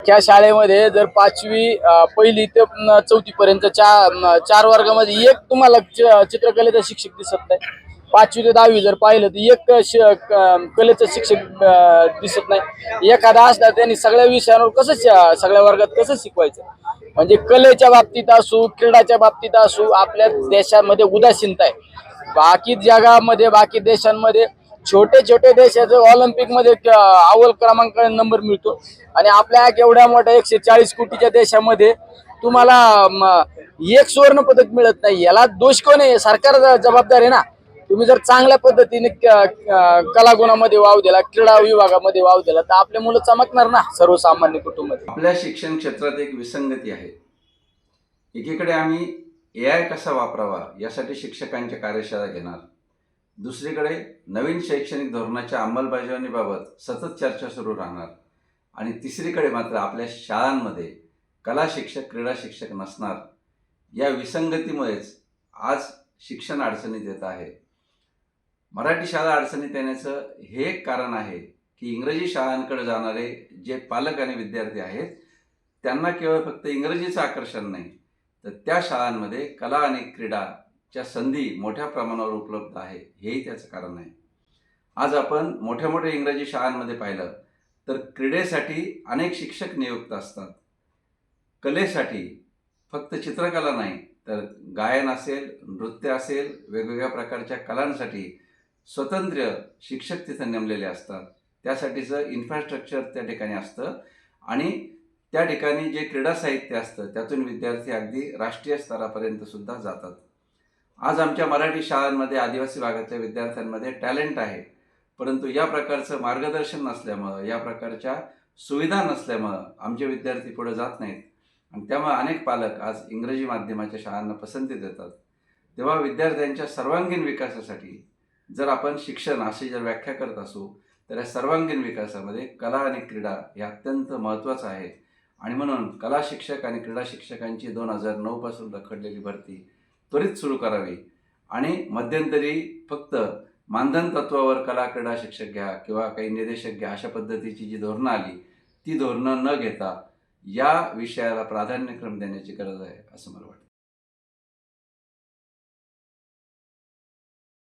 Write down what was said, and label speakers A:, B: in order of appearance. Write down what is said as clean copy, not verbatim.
A: अख्ख्या शाळेमध्ये जर पाचवी पहिली ते चौथी पर्यंत चार वर्गामध्ये एक तुम्हाला चित्रकलेचा शिक्षक दिसत नाही। पाचवी ते दहावी जर पाहिलं तर एक कलेचं शिक्षक दिसत नाही। एखादा असला त्यांनी सगळ्या विषयांवर कसं सगळ्या वर्गात कसं शिकवायचं। म्हणजे कलेच्या बाबतीत असू, क्रीडाच्या बाबतीत असू, आपल्या देशामध्ये उदासीनता आहे। बाकी जगामध्ये, बाकी देशांमध्ये छोटे छोटे देशाचं ऑलिम्पिक मध्ये अव्वल क्रमांक नंबर मिळतो आणि आपल्या एवढ्या मोठ्या 140 कोटीच्या देशामध्ये तुम्हाला एक सुवर्ण पदक मिळत नाही। याला दोष कोण आहे? सरकार जबाबदार आहे ना। तुम्ही जर चांगल्या पद्धतीने कलागुणामध्ये वाव दिला, क्रीडा विभागामध्ये वाव दिला तर आपले मुलं चमकणार ना सर्वसामान्य कुटुंबात।
B: आपल्या शिक्षण क्षेत्रात एक विसंगती आहे। एकीकडे आम्ही AI कसा वापरावा यासाठी शिक्षकांच्या कार्यशाळा घेणार, दुसरीकडे नवीन शैक्षणिक धोरणाच्या अंमलबजावणीबाबत सतत चर्चा सुरू राहणार आणि तिसरीकडे मात्र आपल्या शाळांमध्ये कला शिक्षक, क्रीडा शिक्षक नसणार। या विसंगतीमुळेच आज शिक्षण अडचणीत येत आहे। मराठी शाळा अडचणीत येण्याचं हे एक कारण आहे की इंग्रजी शाळांकडे जाणारे जे पालक आणि विद्यार्थी आहेत त्यांना केवळ फक्त इंग्रजीचं आकर्षण नाही, तर त्या शाळांमध्ये कला आणि क्रीडाच्या संधी मोठ्या प्रमाणावर उपलब्ध आहे, हेही त्याचं कारण आहे। आज आपण मोठ्या मोठ्या इंग्रजी शाळांमध्ये पाहिलं तर क्रीडेसाठी अनेक शिक्षक नियुक्त असतात, कलेसाठी फक्त चित्रकला नाही तर गायन असेल, नृत्य असेल, वेगवेगळ्या प्रकारच्या कलांसाठी स्वतंत्र शिक्षक तिथे नेमलेले असतात। त्यासाठीचं इन्फ्रास्ट्रक्चर त्या ठिकाणी असतं आणि त्या ठिकाणी जे क्रीडा साहित्य असतं त्यातून विद्यार्थी अगदी राष्ट्रीय स्तरापर्यंत सुद्धा जातात। आज आमच्या मराठी शाळांमध्ये आदिवासी भागातल्या विद्यार्थ्यांमध्ये टॅलेंट आहे, परंतु या प्रकारचं मार्गदर्शन नसल्यामुळं, या प्रकारच्या सुविधा नसल्यामुळं आमचे विद्यार्थी पुढे जात नाहीत आणि त्यामुळे अनेक पालक आज इंग्रजी माध्यमाच्या शाळांना पसंती देतात। तेव्हा विद्यार्थ्यांच्या सर्वांगीण विकासासाठी जर आपण शिक्षण अशी जर व्याख्या करत असू तर या सर्वांगीण विकासामध्ये कला आणि क्रीडा हे अत्यंत महत्त्वाचं आहे आणि म्हणून कला शिक्षक आणि क्रीडा शिक्षकांची 2009 पासून रखडलेली भरती त्वरित सुरू करावी आणि मध्यंतरी फक्त मानधन तत्वावर कला क्रीडा शिक्षक घ्या किंवा काही निर्देशक घ्या अशा पद्धतीची जी धोरणं आली ती धोरणं न घेता या विषयाला प्राधान्यक्रम देण्याची गरज आहे असं मला वाटतं।